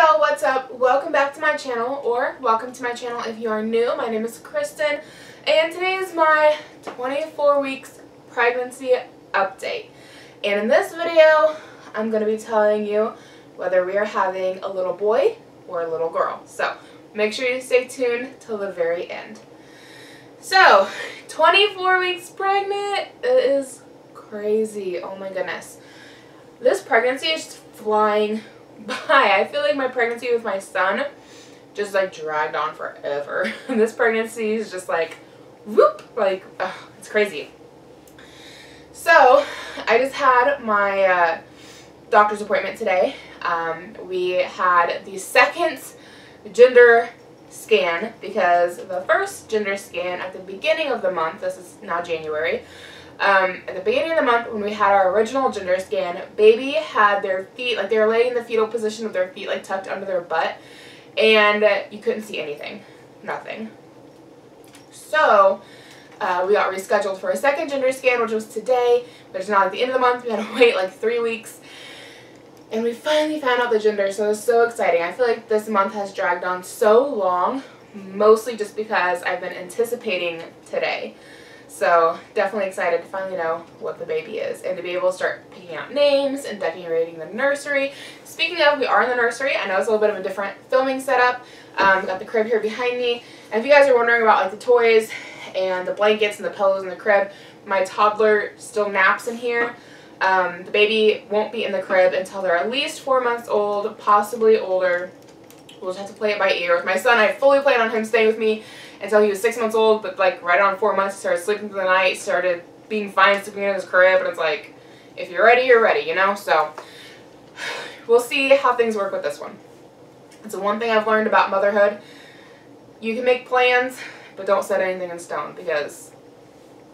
y'all, what's up? Welcome back to my channel, or welcome to my channel if you are new. My name is Kristen, and today is my 24 weeks pregnancy update. And in this video, I'm going to be telling you whether we are having a little boy or a little girl. So make sure you stay tuned till the very end. So, 24 weeks pregnant, it is crazy. Oh my goodness. This pregnancy is just flying by. I feel like my pregnancy with my son just like dragged on forever. This pregnancy is just like whoop, like it's crazy. So I just had my doctor's appointment today. We had the second gender scan because the first gender scan at the beginning of the month, this is now January, at the beginning of the month when we had our original gender scan, baby had their feet, like they were laying in the fetal position with their feet like tucked under their butt, and you couldn't see anything, nothing. So we got rescheduled for a second gender scan, which was today, but it's not at the end of the month. We had to wait like 3 weeks, and we finally found out the gender, so it was so exciting. I feel like this month has dragged on so long, mostly just because I've been anticipating today. So definitely excited to finally know what the baby is and to be able to start picking out names and decorating the nursery. Speaking of, we are in the nursery. I know it's a little bit of a different filming setup. Got the crib here behind me. And if you guys are wondering about like the toys and the blankets and the pillows in the crib, my toddler still naps in here. The baby won't be in the crib until they're at least 4 months old, possibly older. We'll just have to play it by ear. With my son, I fully planned on him staying with me until he was 6 months old, but like right on 4 months, he started sleeping through the night, started being fine sleeping in his crib, and it's like, if you're ready, you're ready, you know? So we'll see how things work with this one. It's the one thing I've learned about motherhood. You can make plans, but don't set anything in stone, because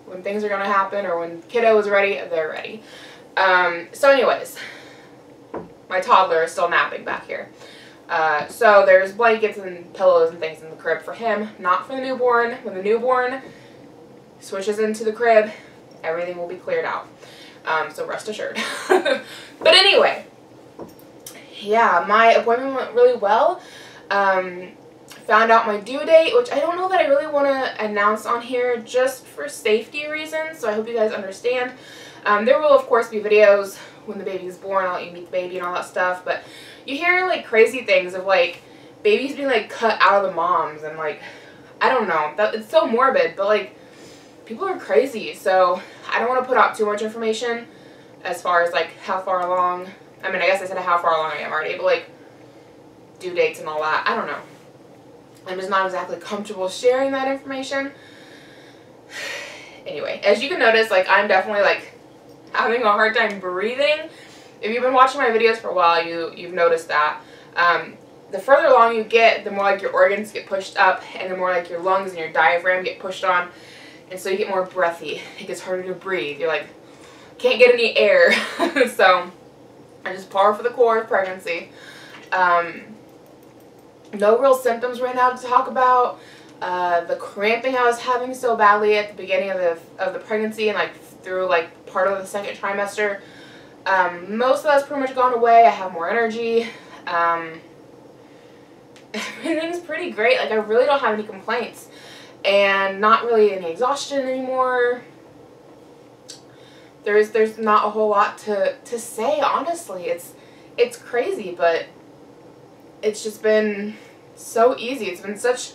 when things are going to happen or when kiddo is ready, they're ready. So anyways, my toddler is still napping back here. So there's blankets and pillows and things in the crib for him, not for the newborn. When the newborn switches into the crib, everything will be cleared out. So rest assured. But anyway, yeah, my appointment went really well. Found out my due date, which I don't know that I really want to announce on here just for safety reasons, so I hope you guys understand. There will of course be videos when the baby is born. I'll let you meet the baby and all that stuff, but you hear like crazy things of like babies being like cut out of the moms, and like I don't know, that it's so morbid, but like people are crazy, so I don't want to put out too much information as far as like how far along. I mean, I guess I said how far along I am already, but like due dates and all that, I don't know. I'm just not exactly comfortable sharing that information. Anyway, as you can notice, like I'm definitely like having a hard time breathing. If you've been watching my videos for a while, you've noticed that. The further along you get, the more like your organs get pushed up, and the more like your lungs and your diaphragm get pushed on, and so you get more breathy. It gets harder to breathe. You're like, can't get any air. So I just par for the course pregnancy. No real symptoms right now to talk about. The cramping I was having so badly at the beginning of the pregnancy and like through like part of the second trimester, most of that's pretty much gone away. I have more energy. Everything's pretty great. Like I really don't have any complaints, and not really any exhaustion anymore. There's not a whole lot to say, honestly. It's crazy, but it's just been so easy. It's been such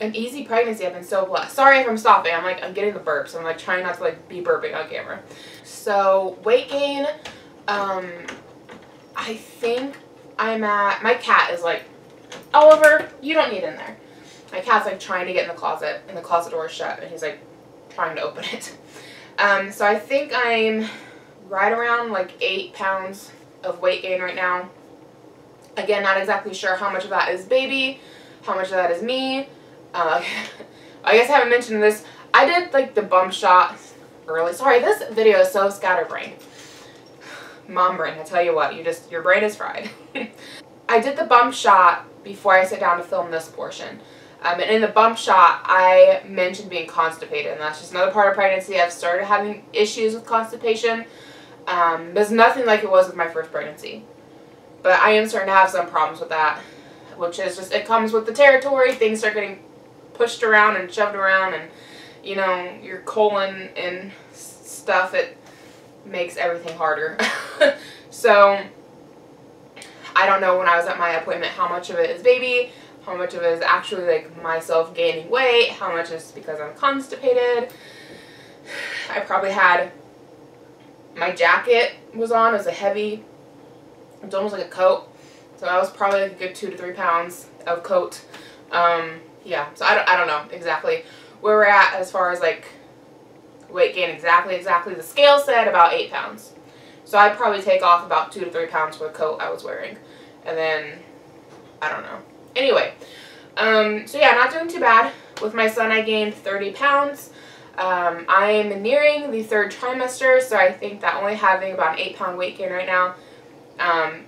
an easy pregnancy. I've been so blessed. Sorry if I'm stopping. I'm getting the burps. I'm like trying not to like be burping on camera. So weight gain, I think I'm at, my cat is like, Oliver, you don't need in there. My cat's like trying to get in the closet, and the closet door is shut, and he's like trying to open it. So I think I'm right around like 8 pounds of weight gain right now. Again, not exactly sure how much of that is baby, how much of that is me. I guess I haven't mentioned this. I did like the bump shot early. Sorry, this video is so scatterbrained. Mom brain, I tell you what, your brain is fried. I did the bump shot before I sat down to film this portion. And in the bump shot, I mentioned being constipated, and that's just another part of pregnancy. I've started having issues with constipation. There's nothing like it was with my first pregnancy. But I am starting to have some problems with that, which is just, it comes with the territory. Things start getting pushed around and shoved around, and, you know, your colon and stuff, it makes everything harder. So, I don't know when I was at my appointment how much of it is baby, how much of it is actually like myself gaining weight, how much is because I'm constipated. I probably had, my jacket was on, it was a heavy, it's almost like a coat, so that was probably like a good 2 to 3 pounds of coat. Yeah, so I don't know exactly where we're at as far as like weight gain exactly. The scale said about 8 pounds. So I'd probably take off about 2 to 3 pounds for the coat I was wearing. And then, I don't know. Anyway, so yeah, not doing too bad. With my son, I gained 30 pounds. I am nearing the 3rd trimester, so I think that only having about an 8-pound weight gain right now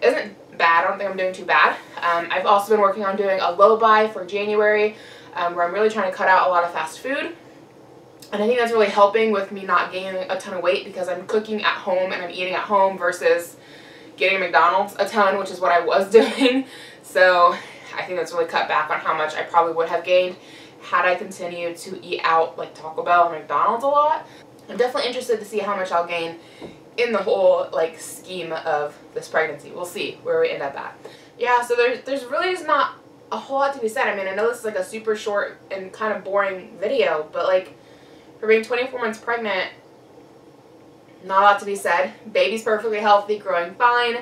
isn't bad. I don't think I'm doing too bad. I've also been working on doing a low buy for January, where I'm really trying to cut out a lot of fast food. And I think that's really helping with me not gaining a ton of weight because I'm cooking at home and I'm eating at home versus getting McDonald's a ton, which is what I was doing. So I think that's really cut back on how much I probably would have gained had I continued to eat out like Taco Bell and McDonald's a lot. I'm definitely interested to see how much I'll gain in the whole like scheme of this pregnancy. We'll see where we end up at. Yeah, so there's really just not a whole lot to be said. I mean, I know this is like a super short and kind of boring video, but like for being 24 months pregnant, not a lot to be said. Baby's perfectly healthy, growing fine,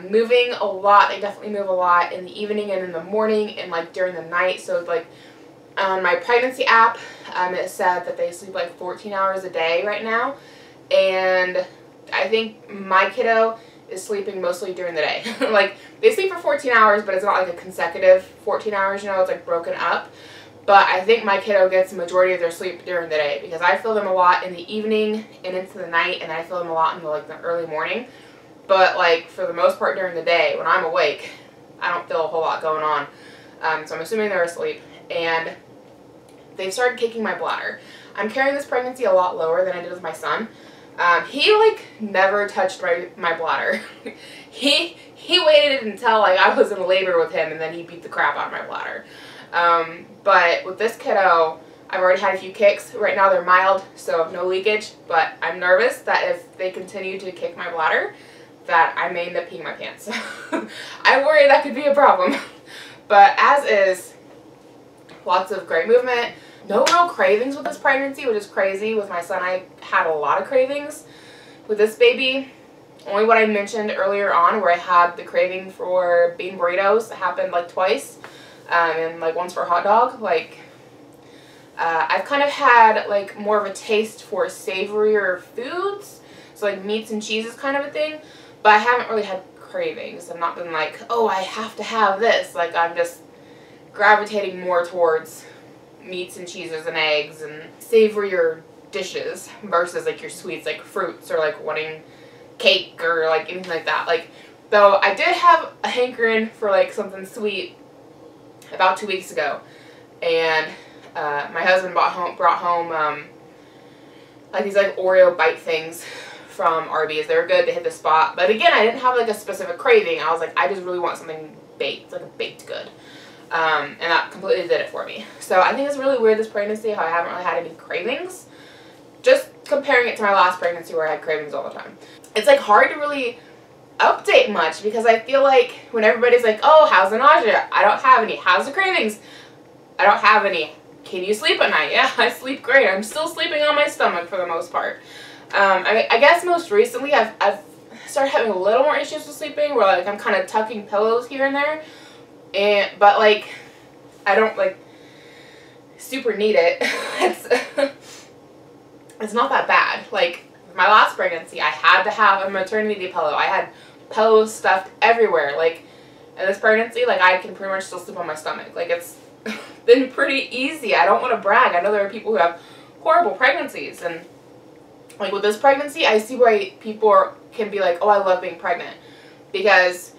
moving a lot. They definitely move a lot in the evening and in the morning and like during the night. So like on my pregnancy app, it said that they sleep like 14 hours a day right now. And I think my kiddo is sleeping mostly during the day. Like they sleep for 14 hours, but it's not like a consecutive 14 hours, you know, it's like broken up. But I think my kiddo gets the majority of their sleep during the day because I feel them a lot in the evening and into the night, and I feel them a lot in the, like the early morning. But like for the most part during the day when I'm awake, I don't feel a whole lot going on. So I'm assuming they're asleep, and they've started kicking my bladder. I'm carrying this pregnancy a lot lower than I did with my son. He like never touched my bladder. he waited until like I was in labor with him, and then he beat the crap out of my bladder. But with this kiddo, I've already had a few kicks. Right now they're mild, so no leakage, but I'm nervous that if they continue to kick my bladder, that I may end up peeing my pants. I worry that could be a problem. But as is, lots of great movement. No real cravings with this pregnancy, which is crazy. With my son, I had a lot of cravings. With this baby, only what I mentioned earlier on where I had the craving for bean burritos. It happened like twice. And like once for a hot dog. Like I've kind of had like more of a taste for savorier foods, so like meats and cheeses kind of a thing, but I haven't really had cravings. I've not been like, oh, I have to have this. Like I'm just gravitating more towards meats and cheeses and eggs and savorier dishes versus like your sweets like fruits or like wanting cake or like anything like that. Like though I did have a hankering for like something sweet about 2 weeks ago, and my husband brought home like these like Oreo bite things from Arby's. They were good, they hit the spot, but again I didn't have like a specific craving. I was like, I just really want something baked, like a baked good, and that completely did it for me. So I think it's really weird this pregnancy how I haven't really had any cravings, just comparing it to my last pregnancy where I had cravings all the time. It's like hard to really update much because I feel like when everybody's like, oh, how's the nausea? I don't have any. How's the cravings? I don't have any. Can you sleep at night? Yeah, I sleep great. I'm still sleeping on my stomach for the most part. I guess most recently I've started having a little more issues with sleeping where like I'm kind of tucking pillows here and there, but like I don't like super need it. It's not that bad. Like my last pregnancy, I had to have a maternity pillow. I had pillows stuffed everywhere. Like in this pregnancy, like I can pretty much still sleep on my stomach. Like it's been pretty easy. I don't want to brag. I know there are people who have horrible pregnancies, and like with this pregnancy, I see why people can be like, oh, I love being pregnant. Because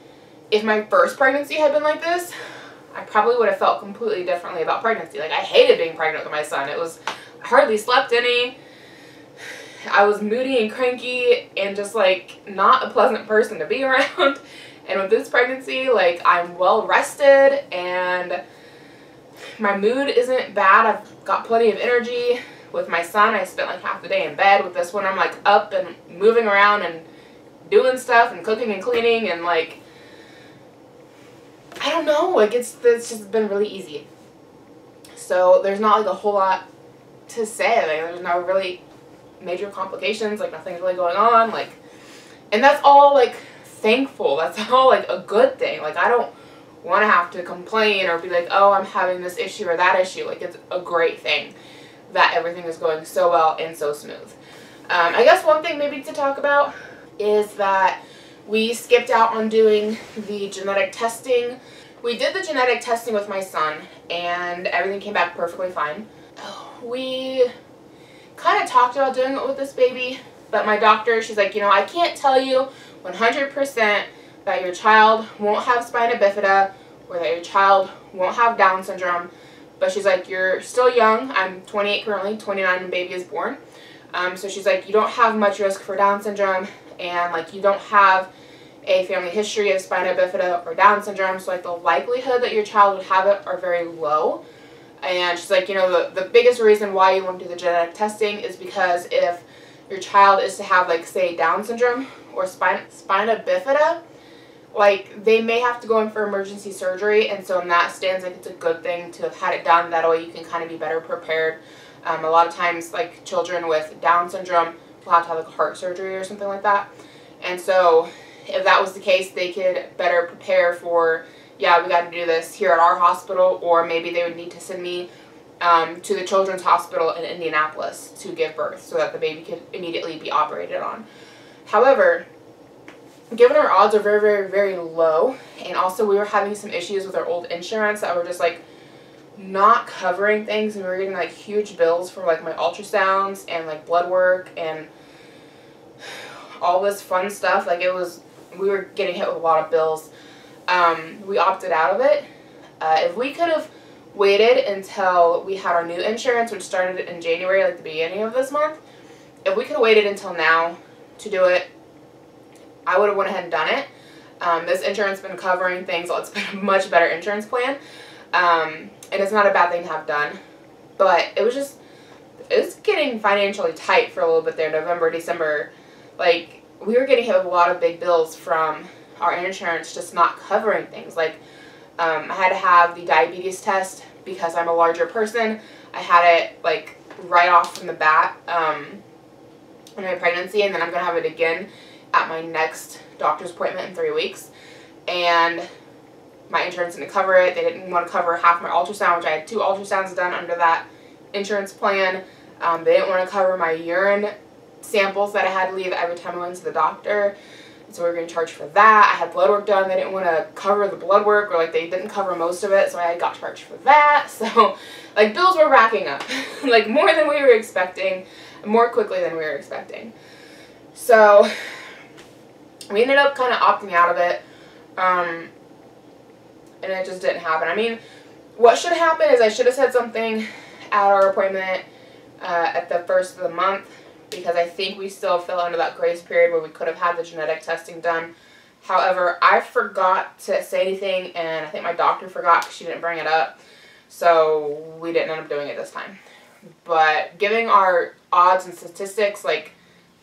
if my first pregnancy had been like this, I probably would have felt completely differently about pregnancy. Like I hated being pregnant with my son. It was, I hardly slept any. I was moody and cranky and just like not a pleasant person to be around. And with this pregnancy, like, I'm well rested and my mood isn't bad. I've got plenty of energy. With my son, I spent like half the day in bed. With this one, I'm like up and moving around and doing stuff and cooking and cleaning, and like, I don't know, like it's just been really easy. So there's not like a whole lot to say. Like, there's no really major complications, like nothing's really going on, like, and that's all like thankful. That's all like a good thing. Like, I don't want to have to complain or be like, oh, I'm having this issue or that issue. Like, it's a great thing that everything is going so well and so smooth. I guess one thing maybe to talk about is that we skipped out on doing the genetic testing. We did the genetic testing with my son and everything came back perfectly fine. We kind of talked about doing it with this baby, but my doctor, she's like, you know, I can't tell you 100% that your child won't have spina bifida or that your child won't have Down syndrome, but she's like, you're still young. I'm 28 currently, 29 when baby is born. So she's like, you don't have much risk for Down syndrome, and like, you don't have a family history of spina bifida or Down syndrome, so like the likelihood that your child would have it are very low. And she's like, you know, the biggest reason why you won't do the genetic testing is because if your child is to have, like, say, Down syndrome or spina bifida, like, they may have to go in for emergency surgery, and so in that stance, like, it's a good thing to have had it done. That way you can kind of be better prepared. A lot of times, like, children with Down syndrome will have to have, like, a heart surgery or something like that. And so if that was the case, they could better prepare for, yeah, we got to do this here at our hospital, or maybe they would need to send me to the Children's Hospital in Indianapolis to give birth so that the baby could immediately be operated on. However, given our odds are very, very, very low, and also we were having some issues with our old insurance that were just like not covering things, and we were getting like huge bills for like my ultrasounds and like blood work and all this fun stuff. Like, it was, we were getting hit with a lot of bills. We opted out of it. If we could have waited until we had our new insurance, which started in January, like the beginning of this month, if we could have waited until now to do it, I would have went ahead and done it. This insurance has been covering things. It's been a much better insurance plan. And it's not a bad thing to have done. But it was getting financially tight for a little bit there, November, December. Like, we were getting hit with a lot of big bills from our insurance just not covering things. Like, I had to have the diabetes test because I'm a larger person. I had it like right off from the bat in my pregnancy, and then I'm going to have it again at my next doctor's appointment in 3 weeks. And my insurance didn't cover it. They didn't want to cover half my ultrasound, which I had 2 ultrasounds done under that insurance plan. They didn't want to cover my urine samples that I had to leave every time I went to the doctor. So we were going to charge for that. I had blood work done. They didn't want to cover the blood work, or like they didn't cover most of it, so I got charged for that. So like, bills were racking up like more than we were expecting, more quickly than we were expecting. So we ended up kind of opting out of it, and it just didn't happen. I mean, what should happen is I should have said something at our appointment at the first of the month, because I think we still fell under that grace period where we could have had the genetic testing done. However, I forgot to say anything, and I think my doctor forgot because she didn't bring it up, so we didn't end up doing it this time. But giving our odds and statistics, like,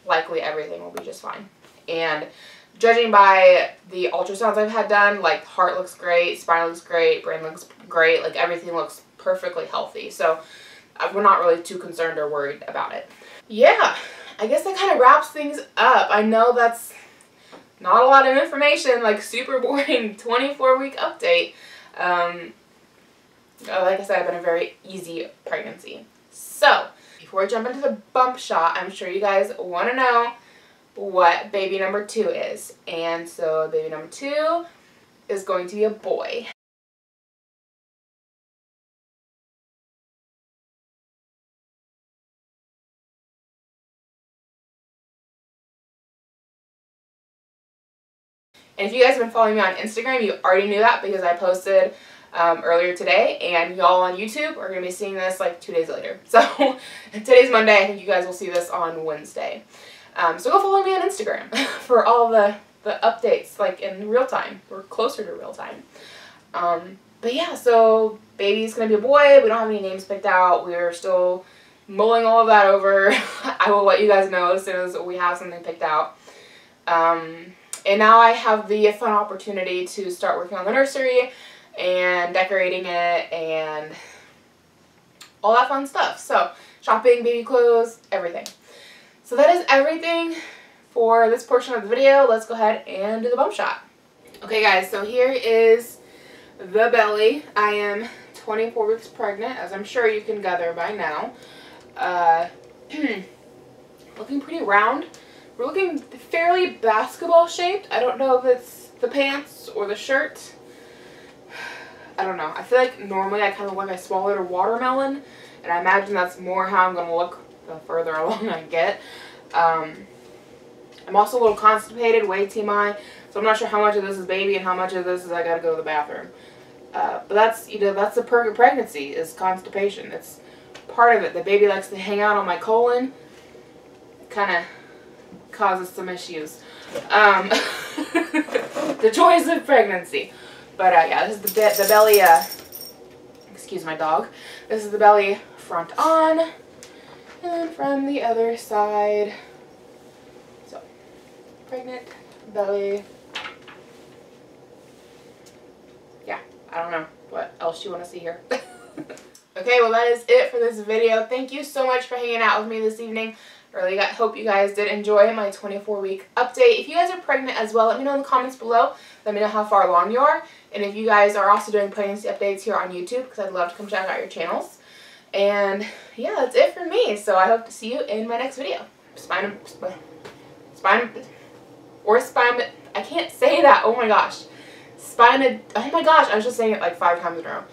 likely everything will be just fine. And judging by the ultrasounds I've had done, like, heart looks great, spine looks great, brain looks great, like, everything looks perfectly healthy. So we're not really too concerned or worried about it. Yeah, I guess that kind of wraps things up. I know that's not a lot of information, like super boring 24-week update. Like I said, I've been a very easy pregnancy. So, before we jump into the bump shot, I'm sure you guys want to know what baby number 2 is. And so, baby number 2 is going to be a boy. And if you guys have been following me on Instagram, you already knew that because I posted earlier today, and y'all on YouTube are going to be seeing this like 2 days later. So today's Monday. I think you guys will see this on Wednesday. So go follow me on Instagram for all the the updates like in real time, or closer to real time. But yeah, so baby's gonna be a boy. We don't have any names picked out. We're still mulling all of that over. I will let you guys know as soon as we have something picked out. And now I have the fun opportunity to start working on the nursery and decorating it and all that fun stuff. So shopping, baby clothes, everything. So that is everything for this portion of the video. Let's go ahead and do the bump shot. Okay guys, so here is the belly. I am 24 weeks pregnant, as I'm sure you can gather by now. Looking pretty round. We're looking fairly basketball shaped. I don't know if it's the pants or the shirt. I don't know. I feel like normally I kind of look like I swallowed a watermelon, and I imagine that's more how I'm going to look the further along I get. I'm also a little constipated, way TMI, so I'm not sure how much of this is baby and how much of this is I got to go to the bathroom. But that's, you know, that's the perk of pregnancy, is constipation. It's part of it. The baby likes to hang out on my colon. It kind of causes some issues. The joys of pregnancy. But yeah, this is the belly, excuse my dog. This is the belly front on, and then from the other side. So, pregnant, belly. Yeah, I don't know what else you want to see here. Okay, well that is it for this video. Thank you so much for hanging out with me this evening. Really hope you guys did enjoy my 24-week update. If you guys are pregnant as well, let me know in the comments below. Let me know how far along you are. And if you guys are also doing pregnancy updates here on YouTube, because I'd love to come check out your channels. And yeah, that's it for me. So I hope to see you in my next video. I can't say that. Oh my gosh. Oh my gosh, I was just saying it like 5 times in a row.